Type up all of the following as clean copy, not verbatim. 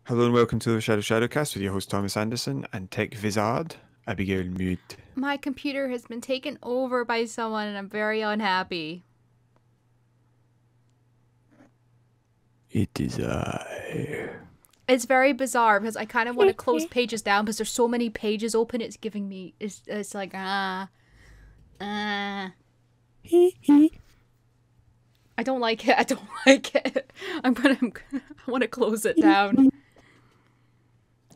Hello and welcome to the ShadowCast with your host Thomas Anderson and Tech Vizard, Abigail Mute. My computer has been taken over by someone and I'm very unhappy. It is I. It's very bizarre because I kind of want to close pages down because there's so many pages open. It's giving me, it's like, I don't like it. I don't like it. I want to close it down.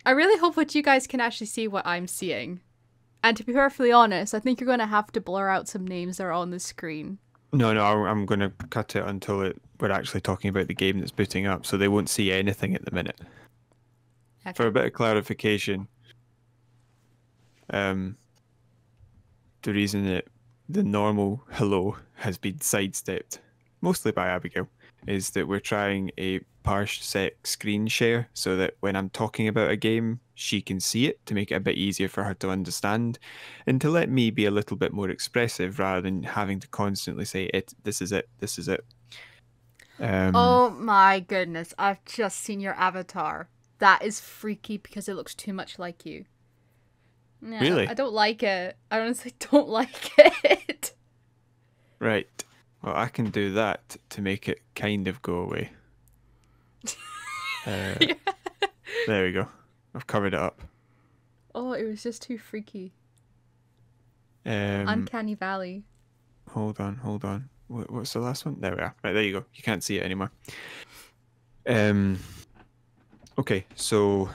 I really hope that you guys can actually see what I'm seeing. And to be perfectly honest, I think you're going to have to blur out some names that are on the screen. No, I'm going to cut it until we're actually talking about the game that's booting up, so they won't see anything at the minute. Okay. For a bit of clarification, the reason that the normal hello has been sidestepped, mostly by Abigail, is that we're trying a parsec screen share so that when I'm talking about a game, she can see it to make it a bit easier for her to understand and to let me be a little bit more expressive rather than having to constantly say this is it. Oh my goodness, I've just seen your avatar. That is freaky because it looks too much like you. Yeah, Really? I don't like it. I honestly don't like it. Right. Well, I can do that to make it kind of go away. There we go. I've covered it up. Oh, it was just too freaky. Um, Uncanny Valley. Hold on. What's the last one? There we are. Right, there you go. You can't see it anymore. Okay, so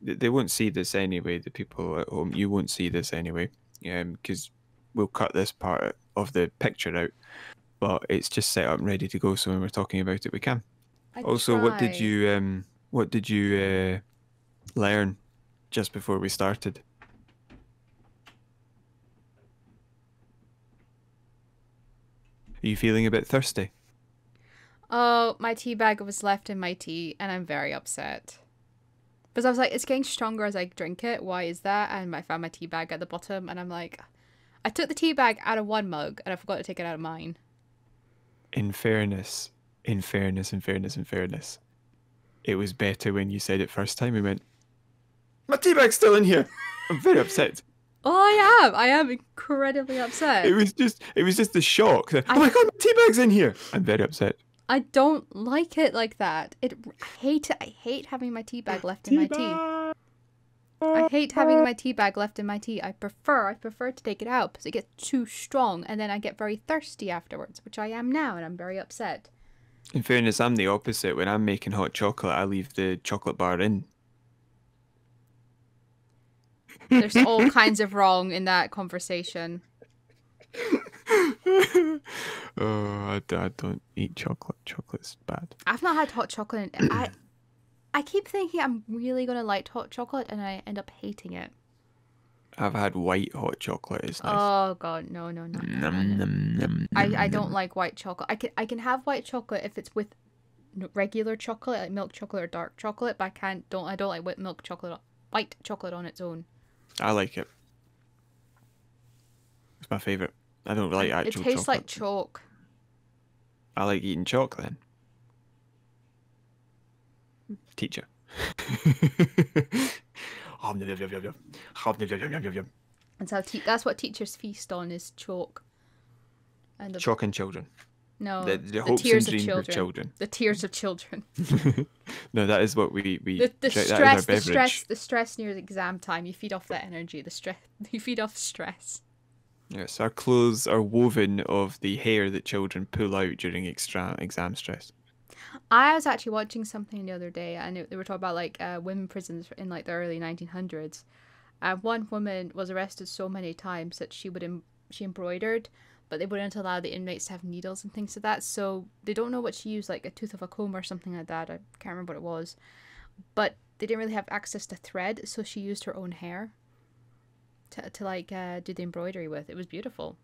they won't see this anyway. The people at home, you won't see this anyway, because we'll cut this part of the picture out. But it's just set up and ready to go. So when we're talking about it, we can. Also, what did you learn just before we started? Are you feeling a bit thirsty? Oh, my tea bag was left in my tea, and I'm very upset. Because I was like, it's getting stronger as I drink it. Why is that? And I found my tea bag at the bottom, and I'm like, I took the tea bag out of one mug, and I forgot to take it out of mine. In fairness, it was better when you said it first time. We went, my tea bag's still in here. I'm very upset. Oh, I am incredibly upset. It was just the shock. Oh my god, my tea bag's in here. I'm very upset. I don't like it like that. I hate it. I hate having my tea bag left in my tea. I hate having my tea bag left in my tea. I prefer to take it out because it gets too strong and then I get very thirsty afterwards, which I am now, and I'm very upset. In fairness, I'm the opposite. When I'm making hot chocolate, I leave the chocolate bar in. There's all kinds of wrong in that conversation. Oh, I don't eat chocolate. Chocolate's bad. I've not had hot chocolate. I keep thinking I'm really gonna like hot chocolate, and I end up hating it. I've had white hot chocolate. It's nice. Oh god, no. I don't like white chocolate. I can have white chocolate if it's with regular chocolate, like milk chocolate or dark chocolate, but I don't like white chocolate on its own. I like it. It's my favourite. I don't like actual chocolate. It tastes like chalk. I like eating chalk then. Teacher. That's what teachers feast on, is chalk. And chalk and children. No, the hopes tears and dreams of of children. The tears of children. No, that is what we the stress near the exam time. You feed off that energy. You feed off stress. Yes, our clothes are woven of the hair that children pull out during exam stress. I was actually watching something the other day, and they were talking about like women prisons in like the early 1900s. One woman was arrested so many times that she embroidered, but they wouldn't allow the inmates to have needles and things like that. So they don't know what she used, like a tooth of a comb or something like that. I can't remember what it was, but they didn't really have access to thread, so she used her own hair to like do the embroidery with. It was beautiful.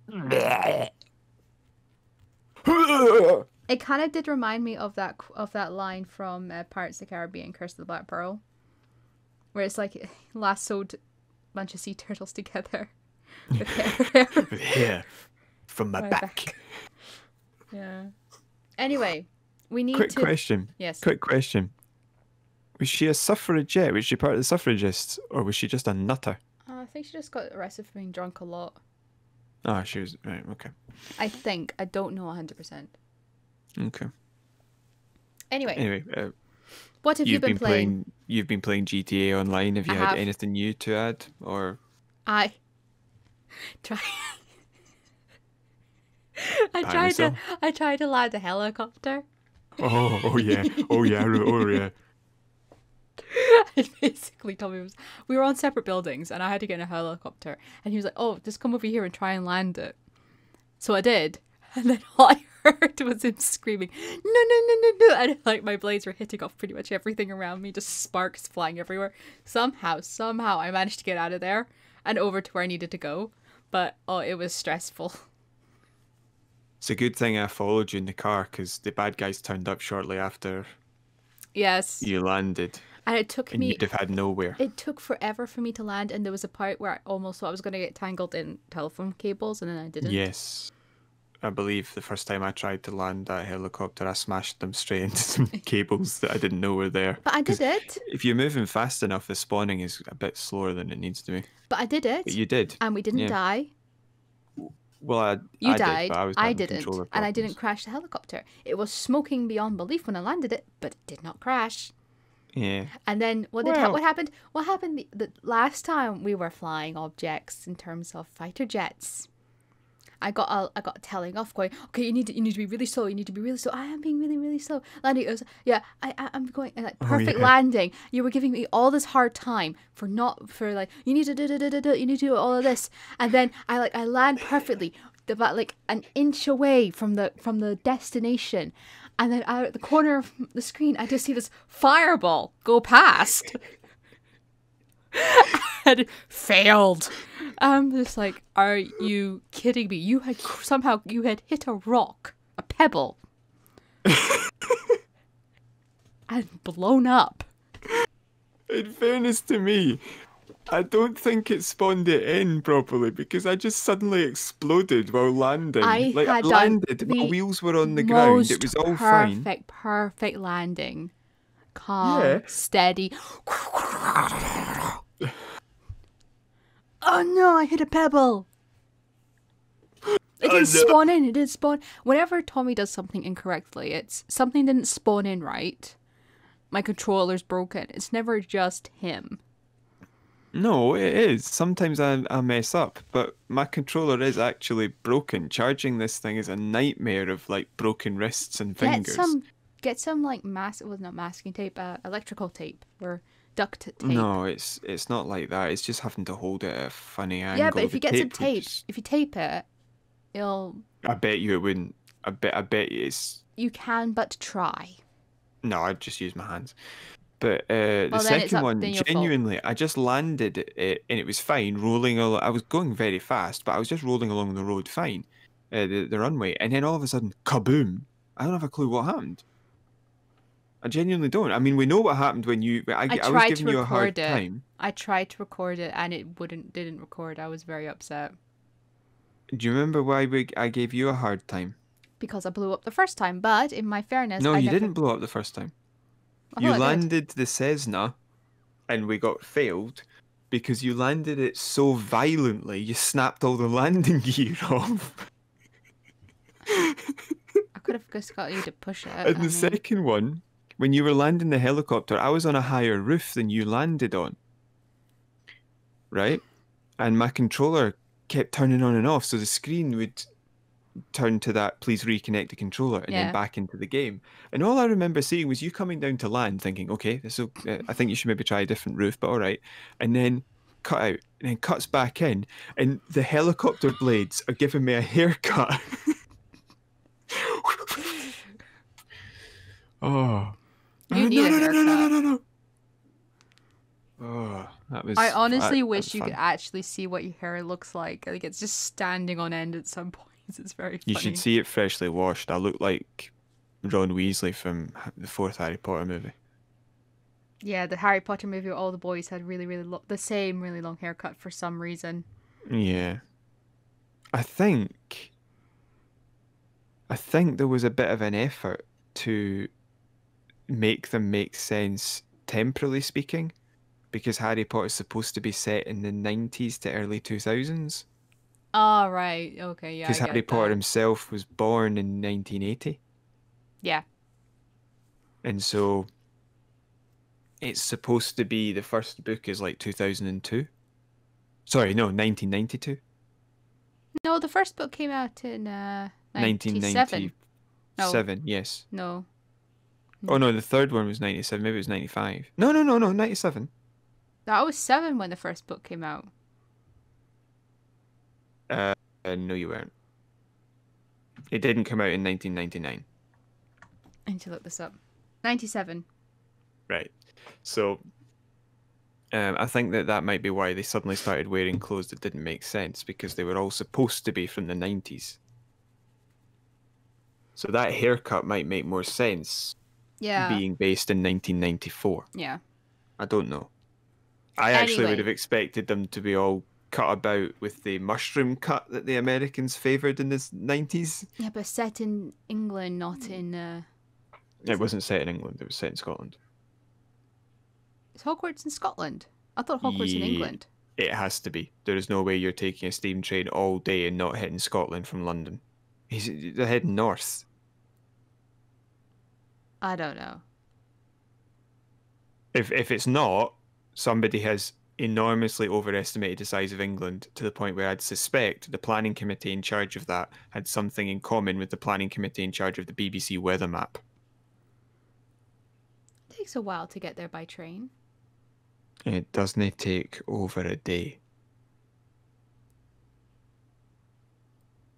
It kind of did remind me of that line from Pirates of the Caribbean, Curse of the Black Pearl, where it's like lassoed a bunch of sea turtles together with hair. With hair from my back. Yeah. Anyway, we need Quick to. question. Yes. Quick question. Was she a suffragette? Was she part of the suffragists, or was she just a nutter? I think she just got arrested for being drunk a lot. Ah, she was right. Okay. I think. I don't know 100%. Okay. Anyway, Anyway, what have you been playing? You've been playing GTA Online. Have you I had have. anything new to add, or I try. I by tried to. myself? I tried to land a helicopter. Oh yeah, oh yeah, oh yeah. And basically, Tommy was. We were on separate buildings, and I had to get in a helicopter. And he was like, "Oh, just come over here and try and land it." So I did, and then all I heard was him screaming, "No, no, no, no, no!" And like my blades were hitting off pretty much everything around me, just sparks flying everywhere. Somehow, I managed to get out of there and over to where I needed to go. But oh, it was stressful. It's a good thing I followed you in the car because the bad guys turned up shortly after Yes, you landed, and it took and me. you'd have had nowhere. It took forever for me to land, and there was a part where I almost thought I was going to get tangled in telephone cables, and then I didn't. Yes. I believe the first time I tried to land that helicopter, I smashed them straight into some cables that I didn't know were there. But I did 'Cause it. if you're moving fast enough, the spawning is a bit slower than it needs to be. But I did it. But you did. And we didn't Yeah. die. Well, You I died. did, but I was I having didn't. controller And I problems. didn't crash the helicopter. It was smoking beyond belief when I landed it, but it did not crash. Yeah. And then what happened? What happened the last time we were flying objects in terms of fighter jets? I got a telling off going, okay, you need to be really slow. You need to be really slow. I am being really, really slow. Landing. It was, yeah, I'm going like perfect yeah. landing. You were giving me all this hard time for like you need to you need to do all of this, and then I land perfectly, about like an inch away from the destination, and then out at the corner of the screen, I just see this fireball go past. And failed. I'm just like, are you kidding me? You had somehow hit a rock, a pebble, and blown up. In fairness to me, I don't think it spawned it in properly because I just suddenly exploded while landing. I had landed, my wheels were on the ground. It was all fine. Perfect landing. Calm, Yeah. steady. Oh no, I hit a pebble. It didn't spawn in. It didn't spawn. Whenever Tommy does something incorrectly, it's something didn't spawn in right. My controller's broken. It's never just him. No, it is. Sometimes I mess up, but my controller is actually broken. Charging this thing is a nightmare of like broken wrists and fingers. Get some like not masking tape, electrical tape or duct tape. No, it's not like that. It's just having to hold it at a funny angle. Yeah, but if you get some would tape, just- if you tape it, it'll. I bet you it wouldn't. I bet it's. You can but try. No, I'd just use my hands. But Well, the then it's second up- one, then your fault. genuinely, I just landed it and it was fine, rolling along. I was going very fast, but I was just rolling along the road fine, the runway. And then all of a sudden, kaboom! I don't have a clue what happened. I genuinely don't. I mean, we know what happened when you. I was tried giving to you a hard record it. time. I tried to record it and it didn't record. I was very upset Do you remember why I gave you a hard time? because I blew up the first time. But in my fairness, No, I you never... didn't blow up the first time. I You thought I did. landed the Cessna, and we got failed because you landed it so violently. You snapped all the landing gear off. I could have just got you to push it. And the second one, when you were landing the helicopter, I was on a higher roof than you landed on. Right? And my controller kept turning on and off, so the screen would turn to that, please reconnect the controller, and Yeah. then back into the game. And all I remember seeing was you coming down to land, thinking, okay, I think you should maybe try a different roof, but all right. And then cut out, and then cuts back in, and the helicopter blades are giving me a haircut. Oh. You need a haircut. No. Oh, that was. I honestly that wish was you fun. could actually see what your hair looks like. Like it's just standing on end at some points. It's very funny. You should see it freshly washed. I look like Ron Weasley from the fourth Harry Potter movie. Yeah, the Harry Potter movie, all the boys had really, really the same really long haircut for some reason. Yeah. I think I think there was a bit of an effort to make them make sense temporally speaking, because Harry Potter's supposed to be set in the 90s to early 2000s. Oh, right. Okay, yeah, I Because Harry get Potter that. himself was born in 1980. Yeah. And so it's supposed to be the first book is like 2002. Sorry, no, 1992. No, the first book came out in 97. 1997, No, yes. no. Oh no, the third one was 97. Maybe it was 95. No, no, no, no, 97. I was 7 when the first book came out. Uh, no, you weren't. It didn't come out in 1999. I need to look this up. 97. Right. So I think that might be why they suddenly started wearing clothes that didn't make sense, because they were all supposed to be from the 90s. So that haircut might make more sense Yeah. being based in 1994. Yeah. I don't know. I actually would Anyway. have expected them to be all cut about with the mushroom cut that the Americans favoured in the 90s. Yeah, but set in England, not in. It wasn't set in England, it was set in Scotland. Is Hogwarts in Scotland? I thought Hogwarts in Yeah, England. it has to be. There is no way you're taking a steam train all day and not hitting Scotland from London. They're heading north. I don't know. If it's not, somebody has enormously overestimated the size of England to the point where I'd suspect the planning committee in charge of that had something in common with the planning committee in charge of the BBC weather map. It takes a while to get there by train. It doesn't take over a day.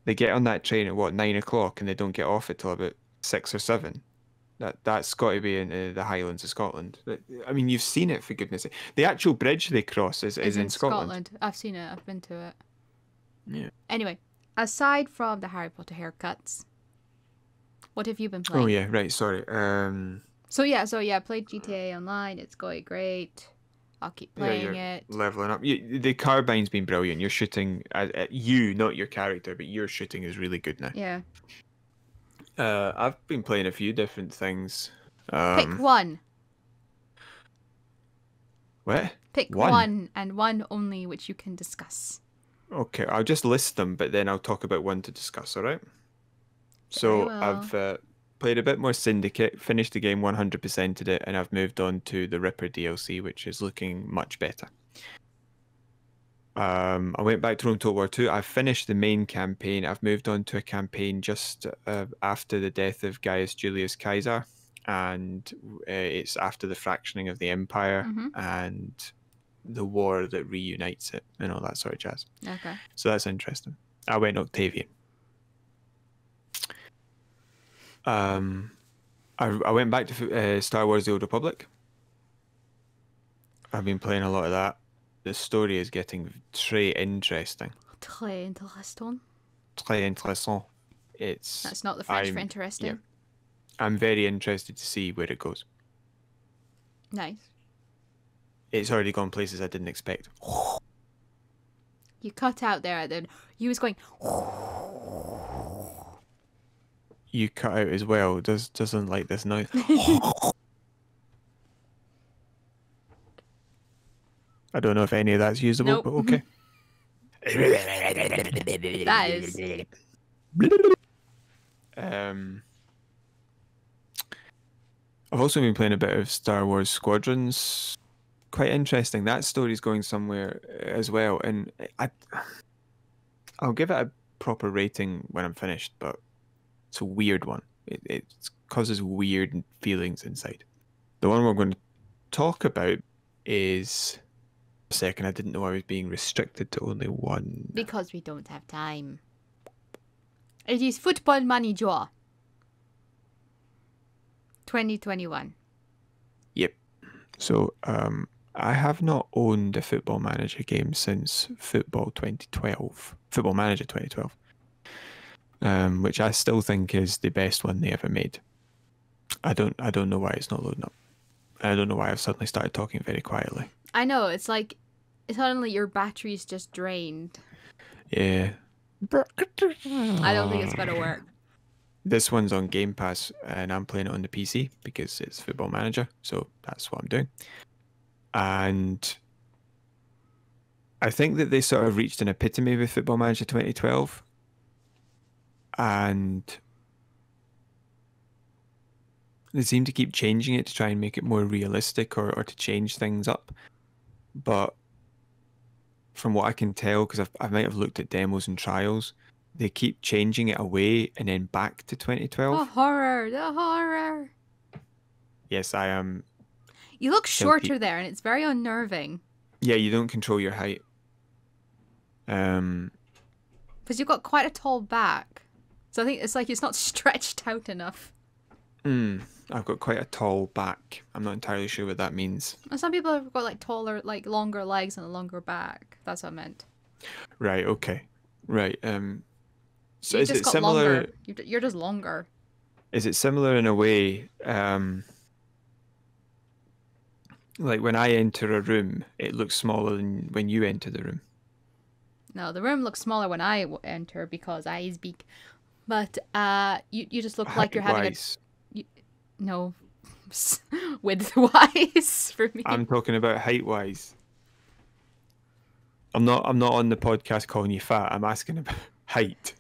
They get on that train at what, 9 o'clock, and they don't get off it till about 6 or 7. That's got to be in the Highlands of Scotland. I mean, you've seen it, for goodness sake. The actual bridge they cross is It's in Scotland. I've seen it. I've been to it. Yeah. Anyway, aside from the Harry Potter haircuts, what have you been playing? Oh yeah, right. Sorry. So yeah, played GTA Online. It's going great. I'll keep playing it. Leveling up. The carbine's been brilliant. You're shooting at you, not your character, but your shooting is really good now. Yeah. I've been playing a few different things. Pick one. What? Pick one and one only which you can discuss. Okay, I'll just list them, but then I'll talk about one to discuss, all right? So I've played a bit more Syndicate, finished the game 100%ed it, and I've moved on to the Ripper DLC, which is looking much better. I went back to Rome Total War 2. I've finished the main campaign. I've moved on to a campaign just after the death of Gaius Julius Caesar, and it's after the fracturing of the Empire and the war that reunites it and all that sort of jazz. Okay. So that's interesting. I went Octavian. I went back to Star Wars: The Old Republic. I've been playing a lot of that. The story is getting très interesting. Très intéressant. Très intéressant. It's. That's not the French for interesting. Yeah, I'm very interested to see where it goes. Nice. It's already gone places I didn't expect. You cut out there, then you was going. You cut out as well. Doesn't like this noise. I don't know if any of that's usable, Nope. but okay. That is. I've also been playing a bit of Star Wars Squadrons. Quite interesting. That story's going somewhere as well, and I'll give it a proper rating when I'm finished, but it's a weird one. It causes weird feelings inside. The one we're going to talk about is... A second, I didn't know I was being restricted to only one. Because we don't have time. It is Football Manager 2021. Yep. So, I have not owned a Football Manager game since Football Manager 2012, which I still think is the best one they ever made. I don't know why it's not loading up. I don't know why I've suddenly started talking very quietly. I know, it's like suddenly your battery's just drained. Yeah. I don't think it's gonna work. this one's on Game Pass, and I'm playing it on the PC because it's Football Manager, so that's what I'm doing. And I think that they sort of reached an epitome with Football Manager 2012, and they seem to keep changing it to try and make it more realistic or to change things up. But from what I can tell, because I might have looked at demos and trials, they keep changing it away and then back to 2012. The horror, the horror. Yes, I am. You look shorter there, and it's very unnerving. Yeah, you don't control your height. Because you've got quite a tall back. So I think it's like it's not stretched out enough. I've got quite a tall back. I'm not entirely sure what that means. And some people have got like taller, like longer legs and a longer back. That's what I meant. Right, okay. Right. So You is just it got similar? longer. You're just longer. Is it similar in a way? Like when I enter a room, it looks smaller than when you enter the room. No, the room looks smaller when I enter because I is big. But you just look like you're having no width-wise for me. I'm talking about height-wise. I'm not on the podcast calling you fat. I'm asking about height.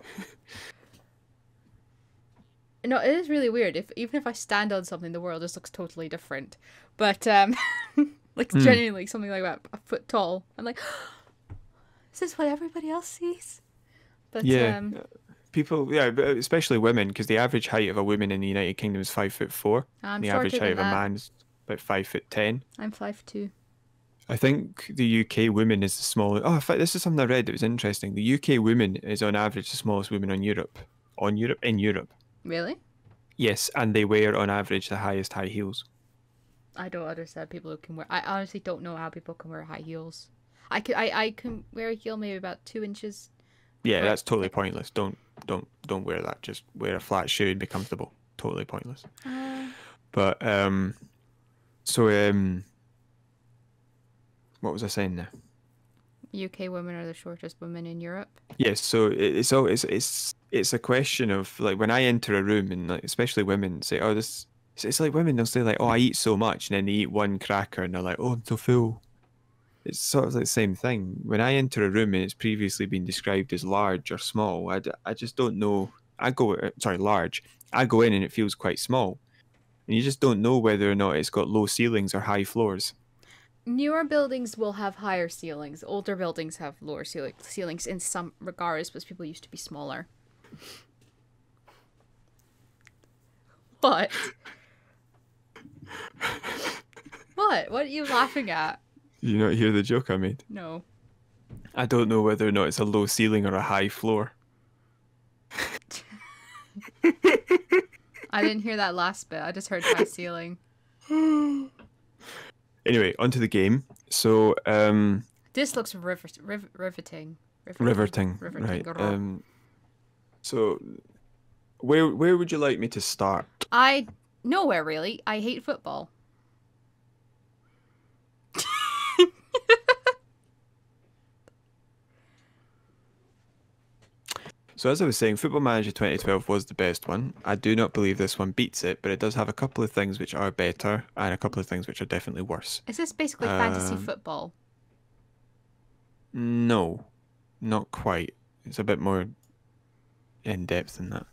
No, it is really weird. Even if I stand on something, the world just looks totally different. But like genuinely something like that, a foot tall. I'm like, is this what everybody else sees? But yeah, people, yeah, but especially women, because the average height of a woman in the United Kingdom is 5'4". I'm the shorter average height than of a that. man is about 5'10". I'm 5'2". I think the UK woman is the smallest. Oh, in fact, this is something I read that was interesting. The UK woman is on average the smallest woman in Europe. In Europe. Really? Yes, and they wear on average the highest high heels. I don't understand people who can wear. I honestly don't know how people can wear high heels. I can wear a heel maybe about 2 inches. Yeah, that's totally pointless. Don't wear that. Just wear a flat shoe and be comfortable. Totally pointless. But what was I saying there? UK women are the shortest women in Europe. Yes, so it's a question of like when I enter a room and like especially women say, oh, this. It's like women, they'll say like, oh, I eat so much, and then they eat one cracker and they're like, oh, I'm so full. It's sort of like the same thing. When I enter a room and it's previously been described as large or small, I just don't know. Large. I go in and it feels quite small. And you just don't know whether or not it's got low ceilings or high floors. Newer buildings will have higher ceilings. Older buildings have lower ceilings in some regards, because people used to be smaller. What? What? What are you laughing at? Did you not hear the joke I made? No. I don't know whether or not it's a low ceiling or a high floor. I didn't hear that last bit. I just heard high ceiling. Anyway, onto the game. So, this looks riveting. Riveting. Right. So, where would you like me to start? Nowhere really. I hate football. So as I was saying, Football Manager 2012 was the best one. I do not believe this one beats it, but it does have a couple of things which are better and a couple of things which are definitely worse. Is this basically fantasy football? No, not quite. It's a bit more in depth than that.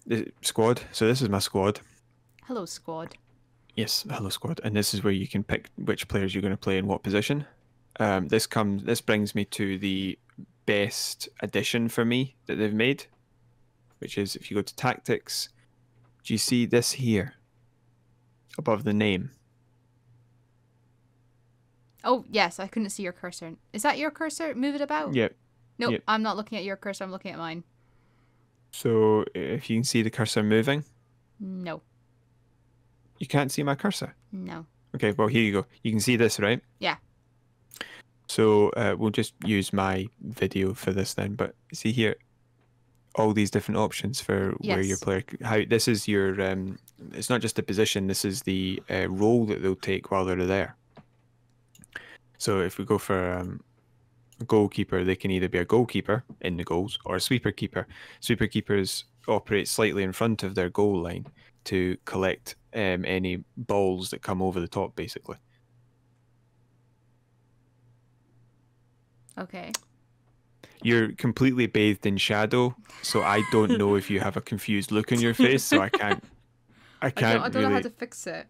The squad. So this is my squad. Hello, squad. Yes, hello, squad. And this is where you can pick which players you're going to play in what position. This brings me to the best addition for me that they've made, which is if you go to tactics, do you see this here above the name? Oh yes, I couldn't see your cursor. Is that your cursor? Move it about. Yep. Nope, Yep. I'm not looking at your cursor. I'm looking at mine. So if you can see the cursor moving. No. You can't see my cursor. No. Okay, well here you go. You can see this, right? Yeah. So we'll just use my video for this then. But see here, all these different options for where your player. How this is your. It's not just a position. This is the role that they'll take while they're there. So if we go for A goalkeeper, they can either be a goalkeeper in the goals or a sweeper keeper. Sweeper keepers operate slightly in front of their goal line to collect any balls that come over the top, basically. Okay. You're completely bathed in shadow, so I don't know if you have a confused look on your face, so I can't I really. don't know how to fix it.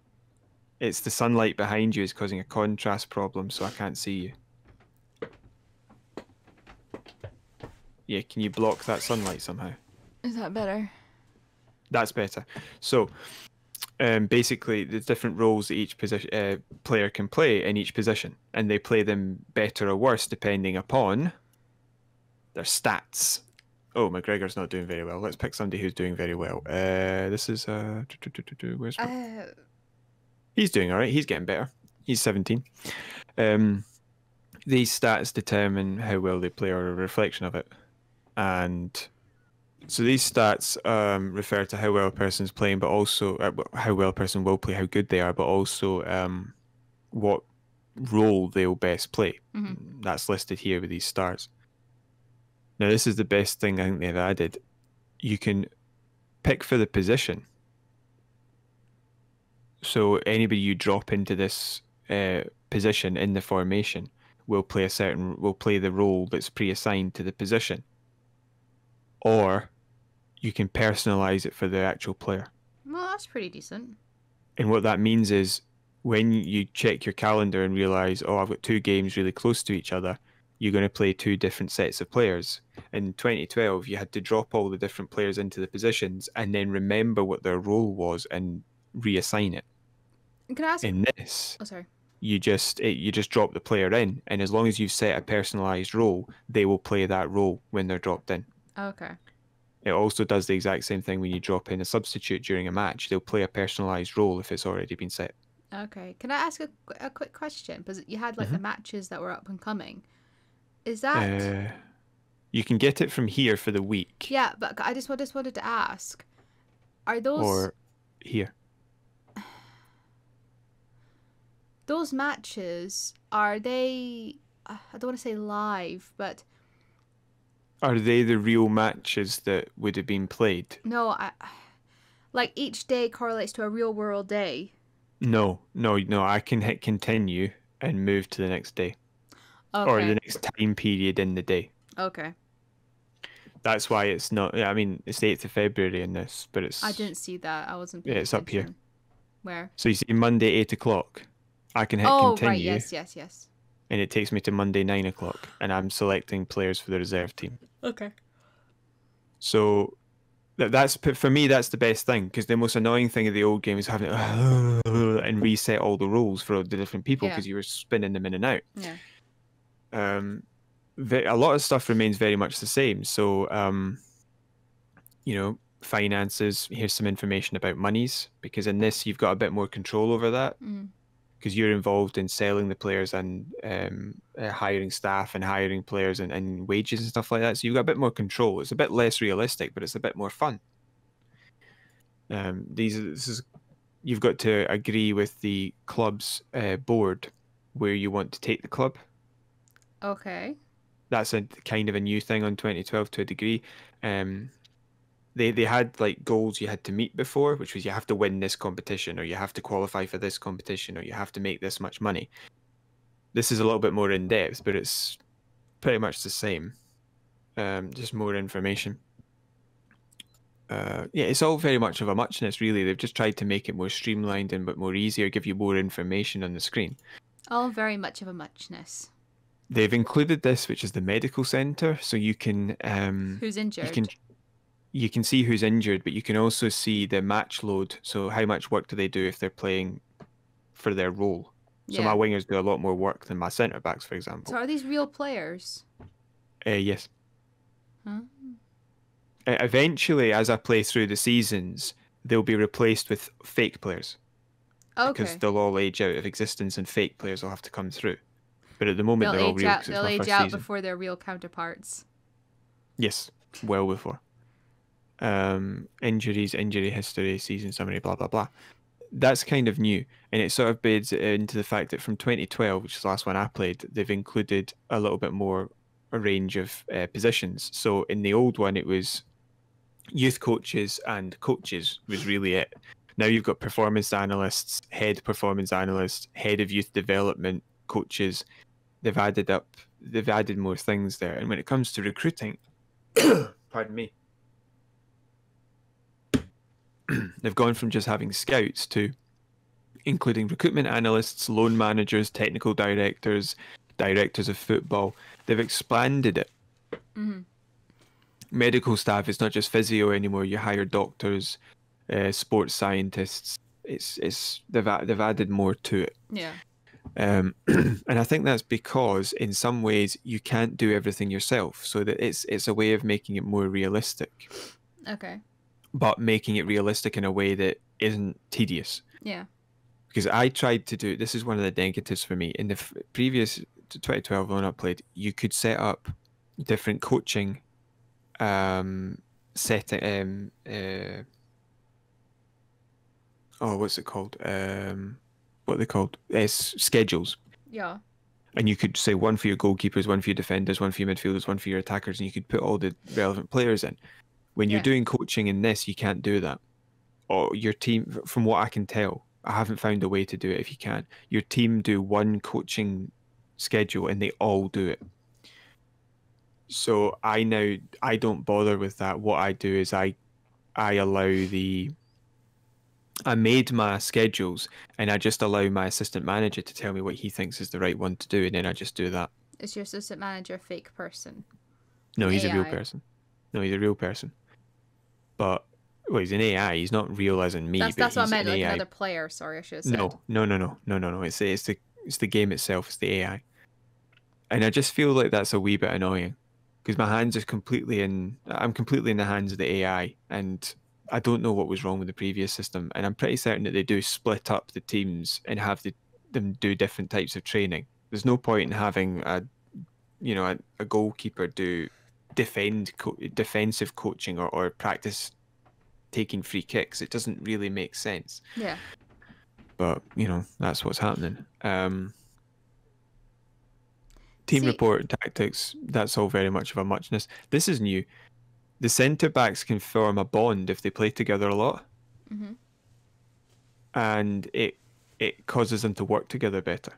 It's the sunlight behind you is causing a contrast problem, so I can't see you. Yeah, can you block that sunlight somehow? Is that better? That's better. So, basically, there's different roles that each position player can play in each position, and they play them better or worse depending upon their stats. Oh, McGregor's not doing very well. Let's pick somebody who's doing very well. This is where's he's doing all right. He's getting better. He's 17. These stats determine how well they play or a reflection of it, and so these stats refer to how well a person's playing, but also how well a person will play, how good they are, but also what role they'll best play. Mm-hmm. That's listed here with these stars. Now, this is the best thing I think they've added. You can pick for the position. So anybody you drop into this position in the formation will play the role that's pre-assigned to the position. Or you can personalize it for the actual player. Well, that's pretty decent. And what that means is when you check your calendar and realize, oh, I've got 2 games really close to each other, you're going to play 2 different sets of players. In 2012, you had to drop all the different players into the positions and then remember what their role was and reassign it. Can I ask? In this, oh, sorry. You just drop the player in, and as long as you've set a personalized role, they will play that role when they're dropped in. Okay. It also does the exact same thing when you drop in a substitute during a match. They'll play a personalized role if it's already been set. Okay. Can I ask a quick question? Because you had like the matches that were up and coming. Is that? You can get it from here for the week. Yeah, but I just wanted to ask, are those or here? Those matches, are they? I don't want to say live, but Are they the real matches that would have been played? no, like each day correlates to a real world day. No. I can hit continue and move to the next day. Okay. Or the next time period in the day. Okay. That's why it's not. Yeah, I mean, it's the 8th of February in this, but it's. I didn't see that. I wasn't paying Yeah, it's up here. Where? So you see Monday 8 o'clock. I can hit Oh, continue. right. Yes. And it takes me to Monday 9 o'clock, and I'm selecting players for the reserve team. Okay. So that's for me. That's the best thing, because the most annoying thing of the old game is having to and reset all the roles for the different people because you were spinning them in and out. Yeah. A lot of stuff remains very much the same. So, finances. Here's some information about monies, because in this you've got a bit more control over that. Because you're involved in selling the players and hiring staff and hiring players and wages and stuff like that. So you've got a bit more control. It's a bit less realistic, but it's a bit more fun. You've got to agree with the club's board where you want to take the club. Okay. That's a kind of a new thing on 2012 to a degree. They had like goals you had to meet before, which was you have to win this competition, or you have to qualify for this competition, or you have to make this much money. This is a little bit more in depth, but it's pretty much the same. Just more information. It's all very much of a muchness, really. They've just tried to make it more streamlined and but more easier, give you more information on the screen. All very much of a muchness. They've included this, which is the medical center, so you can who's injured. You can see who's injured, but you can also see the match load. So how much work do they do if they're playing for their role? So my wingers do a lot more work than my centre backs, for example. So are these real players? Yes. Huh? Eventually, as I play through the seasons, they'll be replaced with fake players. Okay. Because they'll all age out of existence and fake players will have to come through. But at the moment, they're all real. They'll age out before they're real counterparts. Yes, well before. Injuries, injury history, season summary, blah, blah, blah. that's kind of new, and it sort of beds into the fact that from 2012, which is the last one I played, they've included a little bit more a range of positions. So in the old one, it was youth coaches and coaches was really it. Now you've got performance analysts, head performance analysts, head of youth development coaches. They've added more things there. And when it comes to recruiting, pardon me, they've gone from just having scouts to including recruitment analysts, loan managers, technical directors, directors of football. They've expanded it. Mm-hmm. Medical staff, it's not just physio anymore. You hire doctors, sports scientists. They've added more to it. Yeah. And I think that's because in some ways you can't do everything yourself, so that it's a way of making it more realistic. Okay. But making it realistic in a way that isn't tedious. Yeah. Because I tried to do, this is one of the negatives for me. In the previous 2012 when I played, you could set up different coaching setting. What's it called? What are they called? Schedules. Yeah. And you could say one for your goalkeepers, one for your defenders, one for your midfielders, one for your attackers, and you could put all the relevant players in. When you're doing coaching in this, you can't do that. Or your team, from what I can tell, I haven't found a way to do it if you can. Your team do one coaching schedule and they all do it. So I don't bother with that. What I do is I made my schedules and I just allow my assistant manager to tell me what he thinks is the right one to do, and then I just do that. Is your assistant manager a fake person? No, he's a real person. No, he's a real person. But well, he's an AI. He's not real as in me. That's what I meant, like AI. another player. Sorry, I should have said. No. It's the game itself. It's the AI. And I just feel like that's a wee bit annoying because my hands are completely in. I'm completely in the hands of the AI, and I don't know what was wrong with the previous system. And I'm pretty certain that they do split up the teams and have them do different types of training. There's no point in having a goalkeeper do defensive coaching or practice taking free kicks. It doesn't really make sense. Yeah. But that's what's happening. Team report tactics, that's all very much of a muchness. This is new. The centre backs can form a bond if they play together a lot. Mm-hmm. And it causes them to work together better,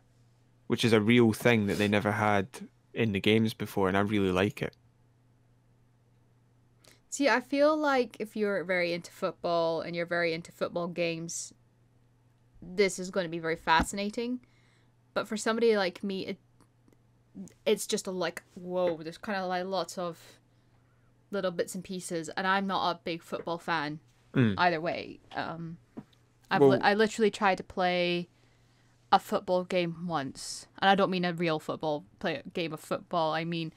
which is a real thing that they never had in the games before, and I really like it. See, I feel like if you're very into football and you're very into football games, this is going to be very fascinating. But for somebody like me, it's just whoa, there's kind of like lots of little bits and pieces, and I'm not a big football fan either way. I literally tried to play a football game once, and I don't mean a real game of football. I mean,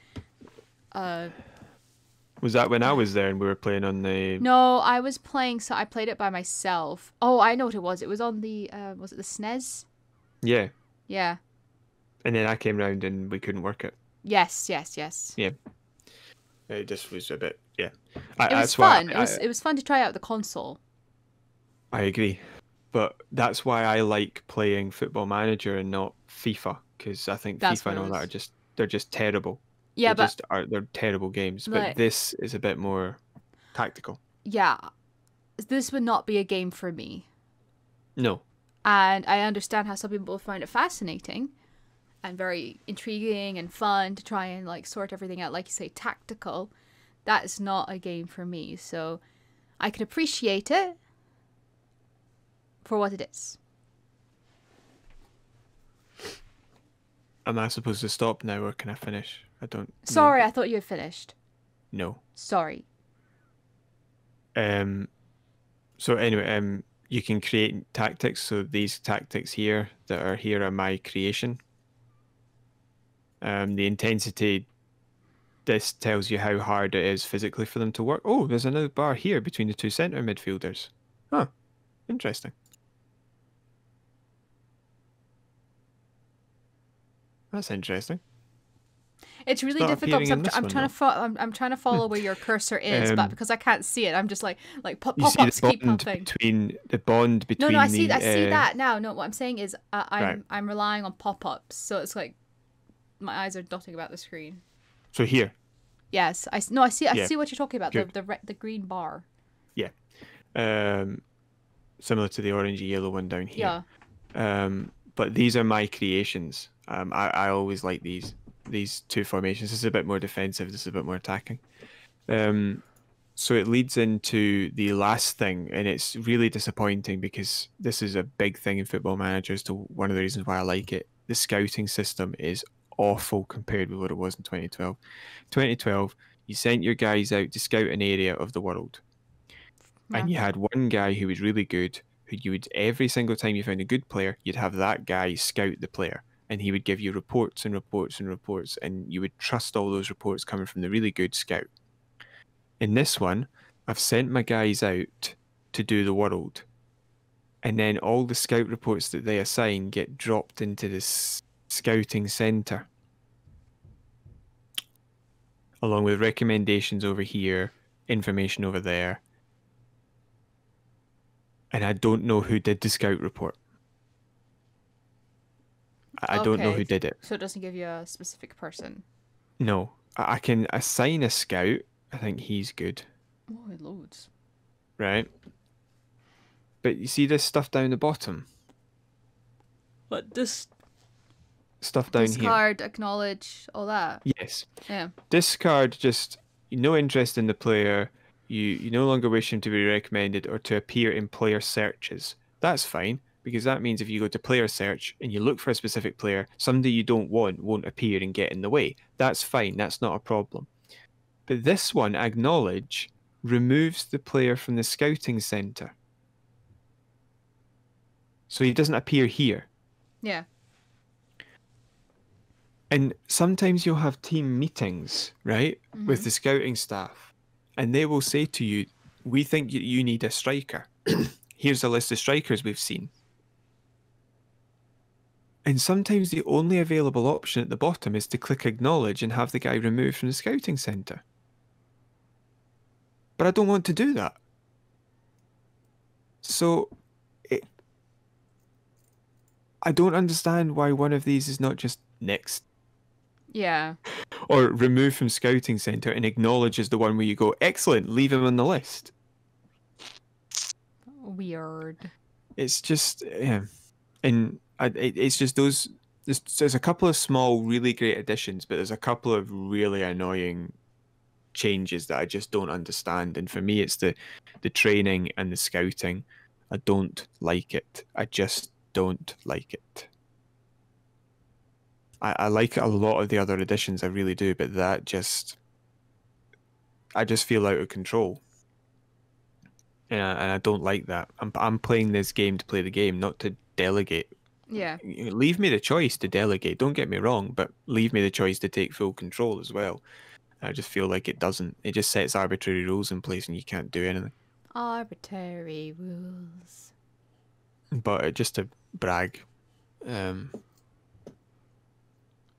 was that when I was there and we were playing on the? No, I was playing. So I played it by myself. Oh, I know what it was. It was on the. Was it the SNES? Yeah. Yeah. And then I came round and we couldn't work it. Yes. Yeah. It just was a bit. Yeah. It was fun. It was fun to try out the console. I agree, but that's why I like playing Football Manager and not FIFA, because I think FIFA and all that they're just terrible. Yeah, they're terrible games. But this is a bit more tactical. Yeah, this would not be a game for me. No. And I understand how some people find it fascinating and very intriguing and fun to try and sort everything out, like you say, tactical. That is not a game for me. So I can appreciate it for what it is. Am I supposed to stop now or can I finish? I don't. Sorry, know. I thought you had finished. No. Sorry. So anyway, you can create tactics. So these tactics here that are here are my creation. The intensity. This tells you how hard it is physically for them to work. Oh, there's another bar here between the two centre midfielders. Huh. Interesting. That's interesting. It's really not difficult. appearing 'Cause in this I'm one trying though. to I'm trying to follow where your cursor is, but Um, because I can't see it, I'm just like you see pop-ups keep popping. the bond No, I between see the that now. No, what I'm saying is right. I'm relying on pop-ups, so it's like my eyes are dotting about the screen. So here, Yes, no, I yeah, see what you're talking about. good, The green bar. yeah. Um, Similar to the orangey yellow one down here. Yeah. But these are my creations. I always like these two formations. This is a bit more defensive. This is a bit more attacking. So it leads into the last thing, and it's really disappointing because this is a big thing in Football Manager as to one of the reasons why I like it. The scouting system is awful compared with what it was in 2012. 2012, you sent your guys out to scout an area of the world, Yeah. and you had one guy who was really good, who you would every single time you found a good player, you'd have that guy scout the player, and he would give you reports and reports and reports, and you would trust all those reports coming from the really good scout. In this one, I've sent my guys out to do the world, and then all the scout reports that they assign get dropped into this scouting center, along with recommendations over here, information over there, and I don't know who did the scout report. I don't know who Okay. did it. So it doesn't give you a specific person. No, I can assign a scout. I think he's good, Oh, loads. right? But you see this stuff down the bottom? But this Stuff down here. discard, acknowledge, all that. Yes. Yeah. Discard, just no interest in the player. You no longer wish him to be recommended or to appear in player searches. That's fine, because that means if you go to player search and you look for a specific player, somebody you don't want won't appear and get in the way. That's fine. That's not a problem. But this one, acknowledge, removes the player from the scouting center. So he doesn't appear here. Yeah. And sometimes you'll have team meetings, right, with Mm-hmm. the scouting staff, and they will say to you, "We think you need a striker. Here's a list of strikers we've seen." And sometimes the only available option at the bottom is to click acknowledge and have the guy removed from the scouting center. But I don't want to do that. So I don't understand why one of these is not just next. Yeah. Or removed from scouting center and acknowledges the one where you go, excellent, leave him on the list. Weird. It's just, yeah. And it's just those, there's a couple of small, really great additions, but there's a couple of really annoying changes that I just don't understand. And for me, it's the training and the scouting. I don't like it. I just don't like it. I like a lot of the other additions, I really do, but that just, I just feel out of control. And I don't like that. I'm playing this game to play the game, not to delegate. Yeah. Leave me the choice to delegate. Don't get me wrong, but leave me the choice to take full control as well. I just feel like it doesn't. It just sets arbitrary rules in place and you can't do anything. Arbitrary rules. But just to brag,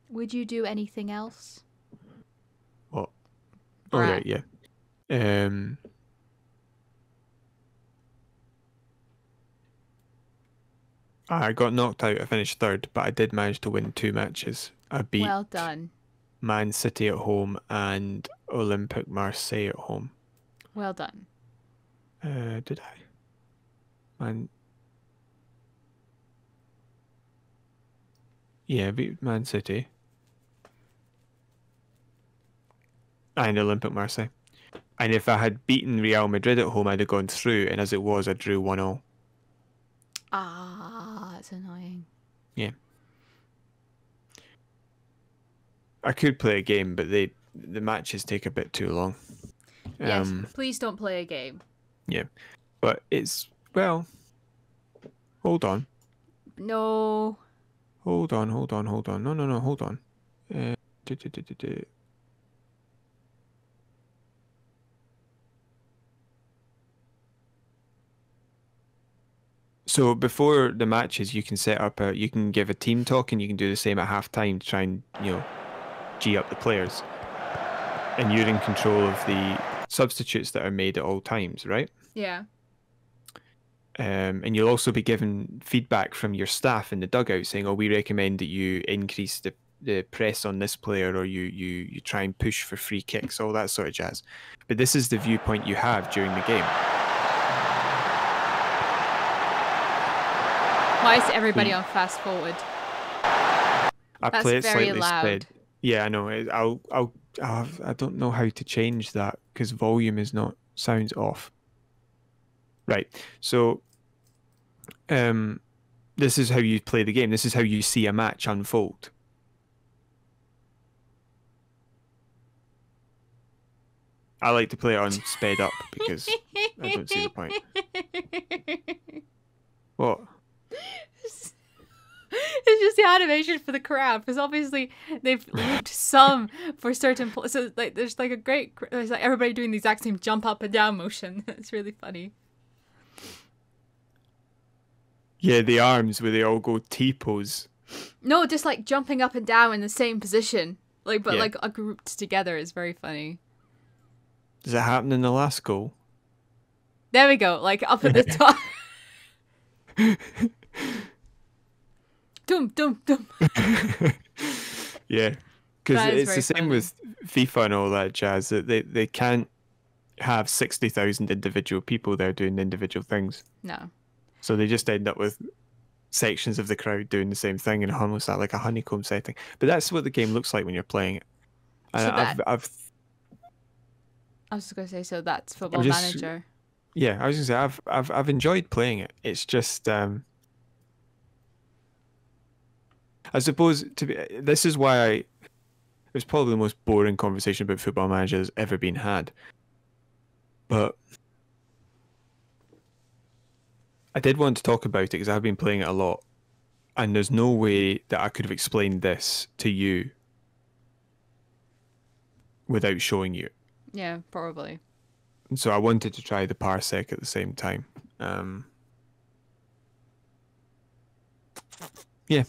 Would you do anything else? what? Oh, Brag. right, yeah. I got knocked out. I finished third, but I did manage to win 2 matches. I beat Well done. Man City at home and Olympique Marseille at home. Well done. Did I? Yeah, I beat Man City and Olympique Marseille. And if I had beaten Real Madrid at home, I'd have gone through. And as it was, I drew 1-1. Ah, that's annoying. Yeah. I could play a game, but the matches take a bit too long. Yes, please don't play a game. Yeah. But it's, well, hold on. No. Hold on. No, hold on. So before the matches, you can set up you can give a team talk, and you can do the same at halftime to try and G up the players, and you're in control of the substitutes that are made at all times, right? Yeah. And you'll also be given feedback from your staff in the dugout saying, "Oh, we recommend that you increase the press on this player, or you try and push for free kicks," all that sort of jazz. But this is the viewpoint you have during the game. Why is everybody on fast forward? I play it slightly sped. Yeah, I know. I don't know how to change that because volume is not sounds off. Right. So, this is how you play the game. This is how you see a match unfold. I like to play it on sped up because I don't see the point. What? It's just the animation for the crowd, because obviously they've looped some for certain so like there's like there's like everybody doing the exact same jump up and down motion. It's really funny. Yeah, the arms where they all go T-pose. No, just like jumping up and down in the same position, like like grouped together is very funny. Does it happen in the last goal? There we go, like up at the top. Dum dum dum. Yeah, because it's the same with FIFA and all that jazz. That they can't have 60,000 individual people there doing individual things. No. So they just end up with sections of the crowd doing the same thing, and almost like a honeycomb setting. But that's what the game looks like when you're playing it. And I was just gonna say, so that's Football Manager. Yeah, I was gonna say I've enjoyed playing it. It's just I suppose this is why it was probably the most boring conversation about Football Manager that's ever been had. But I did want to talk about it because I've been playing it a lot, and there's no way that I could have explained this to you without showing you. Yeah, probably. So I wanted to try the parsec at the same time. Yeah.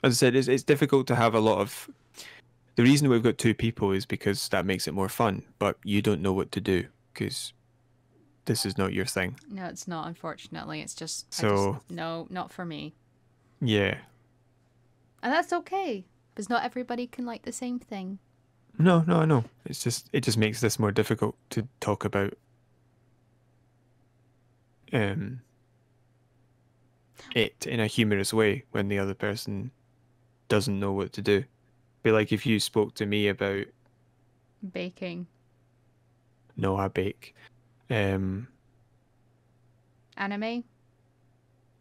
As I said, it's difficult to have a lot of... The reason we've got two people is because that makes it more fun, but you don't know what to do because this is not your thing. No, it's not, unfortunately. It's just... So... no, not for me. Yeah. And that's okay, because not everybody can like the same thing. No, I know. It just makes this more difficult to talk about. It in a humorous way when the other person doesn't know what to do. Be like if you spoke to me about baking. No, I bake. Anime?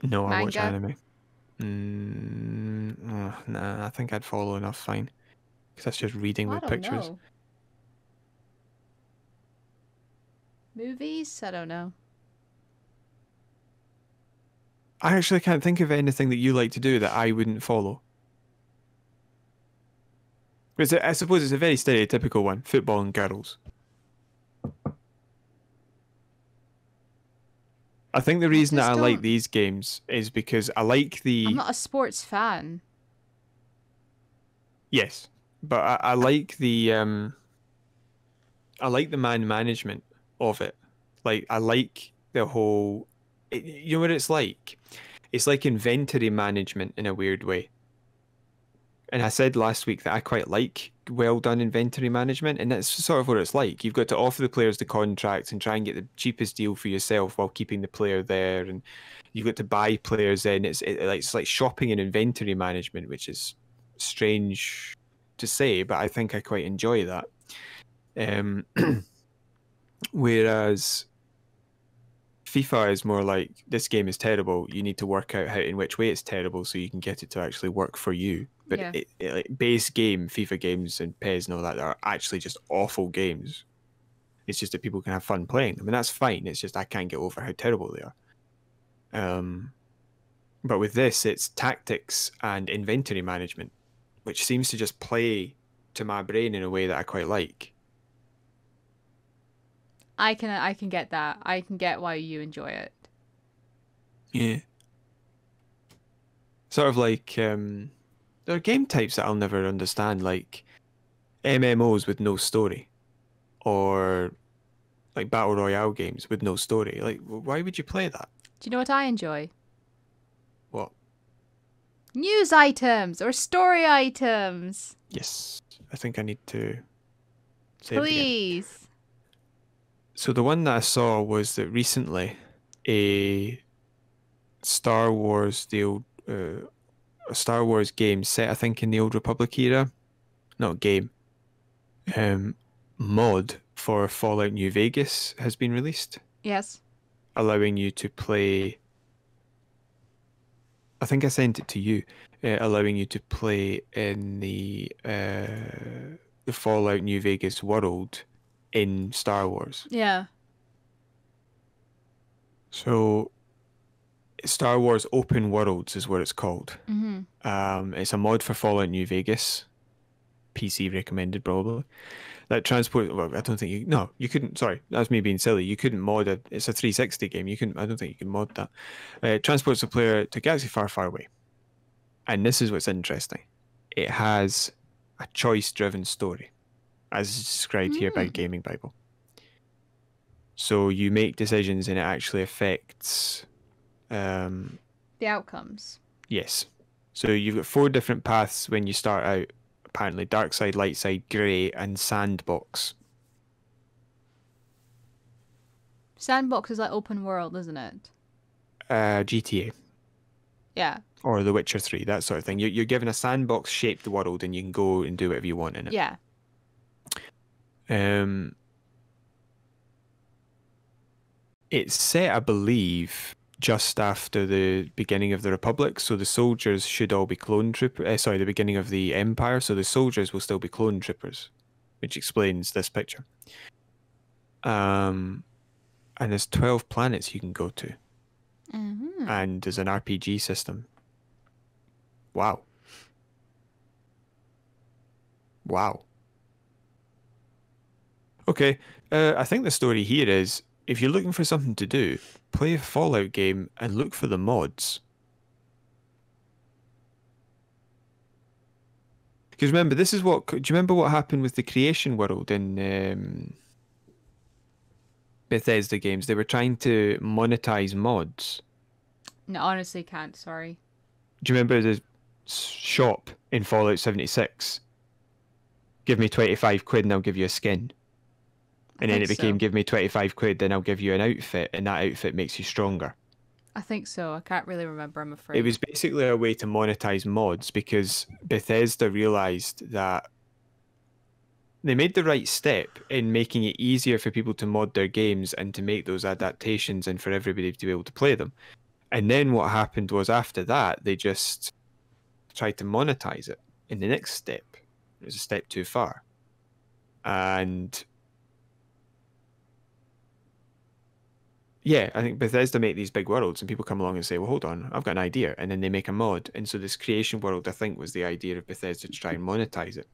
No, I Manga? watch anime. Nah, I think I'd follow enough fine. Because that's just reading with pictures. Know. Movies? I don't know. I actually can't think of anything that you like to do that I wouldn't follow. I suppose it's a very stereotypical one. Football and girls. I think the reason that I like these games is because I like the... I'm not a sports fan. Yes, but I like the man management of it. Like, I like the whole... You know what it's like? It's like inventory management in a weird way. And I said last week that I quite like well done inventory management, and that's sort of what it's like. You've got to offer the players the contracts and try and get the cheapest deal for yourself while keeping the player there, and you've got to buy players in. It's like shopping and inventory management, which is strange to say, but I think I quite enjoy that. Whereas FIFA is more like, this game is terrible, you need to work out in which way it's terrible so you can get it to actually work for you. But yeah. Base game, FIFA games and PES and all that are actually just awful games. It's just that people can have fun playing them, and that's fine. It's just I can't get over how terrible they are. But with this, it's tactics and inventory management, which seems to just play to my brain in a way that I quite like. I can get that. I can get why you enjoy it. Yeah. Sort of like there are game types that I'll never understand, like MMOs with no story, or like battle royale games with no story. Like, why would you play that? Do you know what I enjoy? What? News items or story items. Yes, I think I need to save it again. Please. So the one that I saw was that recently a Star Wars, a Star Wars game set, I think, in the Old Republic era, not game, um, mod for Fallout New Vegas has been released, Yes. allowing you to play. I think I sent it to you, allowing you to play in the Fallout New Vegas world in Star Wars. Yeah. So Star Wars Open Worlds is what it's called. It's a mod for Fallout New Vegas. PC recommended, probably. That transport. Well, I don't think you. No, you couldn't. Sorry, that's me being silly. You couldn't mod it. It's a 360 game. You couldn't. I don't think you can mod that. It transports the player to a galaxy far, far away. And this is what's interesting. It has a choice-driven story, as described here by Gaming Bible. So you make decisions, and it actually affects. The outcomes. Yes. So you've got 4 different paths when you start out. Apparently, dark side, light side, grey, and sandbox. Sandbox is like open world, isn't it? GTA. Yeah. Or The Witcher 3, that sort of thing. You're given a sandbox-shaped world, and you can go and do whatever you want in it. Yeah. It's set, I believe, just after the beginning of the Republic, so the soldiers should all be clone troopers. Sorry, the beginning of the Empire, so the soldiers will still be clone troopers, which explains this picture. And there's 12 planets you can go to, and there's an RPG system. Wow. Wow. Okay, I think the story here is, if you're looking for something to do, play a Fallout game and look for the mods. Because remember, this is what... Do you remember what happened with the creation world in Bethesda games? They were trying to monetize mods. No, honestly can't, sorry. Do you remember the shop in Fallout 76? Give me 25 quid and I'll give you a skin. And then it became, give me 25 quid, then I'll give you an outfit, and that outfit makes you stronger. I think so. I can't really remember, I'm afraid. It was basically a way to monetize mods, because Bethesda realized that they made the right step in making it easier for people to mod their games and to make those adaptations and for everybody to be able to play them. And then what happened was, after that, they just tried to monetize it in the next step. It was a step too far. And yeah, I think Bethesda make these big worlds, and people come along and say, well, hold on, I've got an idea. And then they make a mod. And so this creation world, I think, was the idea of Bethesda to try and monetize it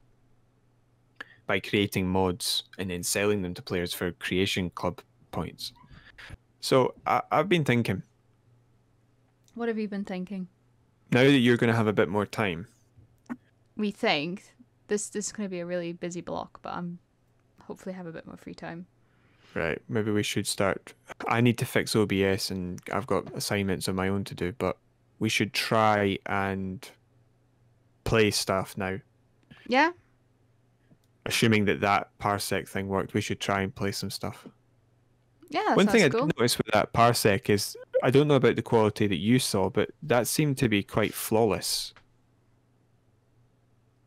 by creating mods and then selling them to players for creation club points. So I've been thinking. What have you been thinking? Now that you're going to have a bit more time. We think this is going to be a really busy block, but I'm hopefully have a bit more free time. Right, maybe we should start. I need to fix OBS, and I've got assignments of my own to do, but we should try and play stuff now. Yeah? Assuming that parsec thing worked, we should try and play some stuff. Yeah, that One thing I cool. did notice with that parsec is, I don't know about the quality that you saw, but that seemed to be quite flawless.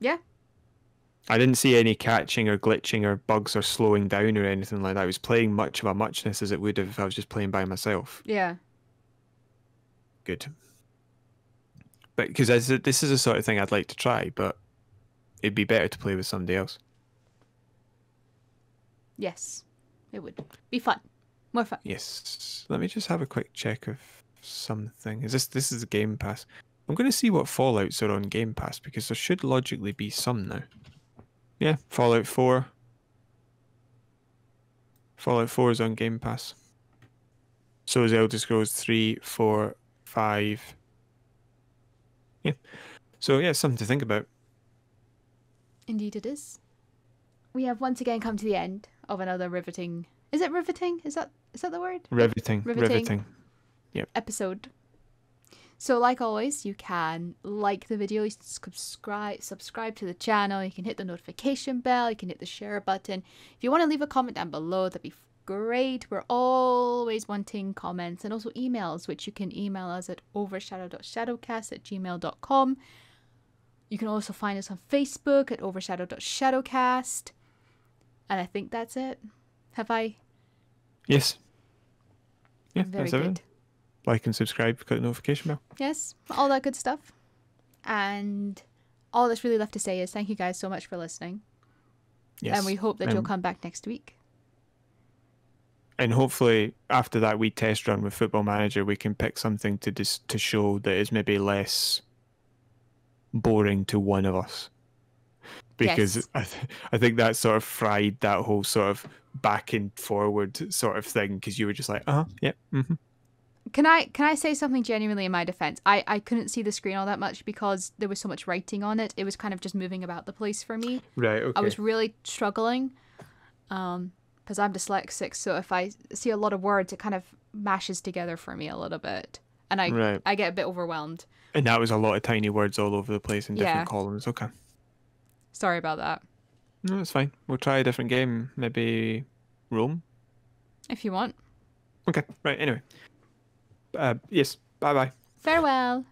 Yeah. I didn't see any catching or glitching or bugs or slowing down or anything like that. I was playing much of a muchness as it would have if I was just playing by myself. Yeah. Good. But because this is the sort of thing I'd like to try, but it'd be better to play with somebody else. Yes. It would be fun. More fun. Yes. Let me just have a quick check of something. This is the Game Pass. I'm going to see what Fallouts are on Game Pass, because there should logically be some now. Yeah, Fallout 4. Fallout 4 is on Game Pass. So is Elder Scrolls 3, 4, 5. Yeah. So yeah, something to think about. Indeed it is. We have once again come to the end of another riveting... Is it riveting? Is that the word? Riveting. Riveting. Riveting. Yep. Episode. So like always, you can like the video, subscribe to the channel, you can hit the notification bell, you can hit the share button. If you want to leave a comment down below, that'd be great. We're always wanting comments and also emails, which you can email us at overshadow.shadowcast@gmail.com. You can also find us on Facebook at overshadow.shadowcast. And I think that's it. Have I? Yes. Yeah, Very that's good. everything. Like and subscribe, click the notification bell. Yes, all that good stuff. And all that's really left to say is thank you guys so much for listening. Yes. And we hope that you'll come back next week. And hopefully, after that wee test run with Football Manager, we can pick something to show that is maybe less boring to one of us. Because Yes. I think that sort of fried that whole sort of back and forward sort of thing, because you were just like, yeah, mm-hmm. Can I say something genuinely in my defense? I couldn't see the screen all that much because there was so much writing on it. It was kind of just moving about the place for me. Right, okay. I was really struggling because I'm dyslexic, so if I see a lot of words, it kind of mashes together for me a little bit. And I get a bit overwhelmed. And that was a lot of tiny words all over the place in different Yeah. columns. Okay. Sorry about that. No, it's fine. We'll try a different game. Maybe Rome? If you want. Okay, right, anyway. Yes, bye-bye. Farewell.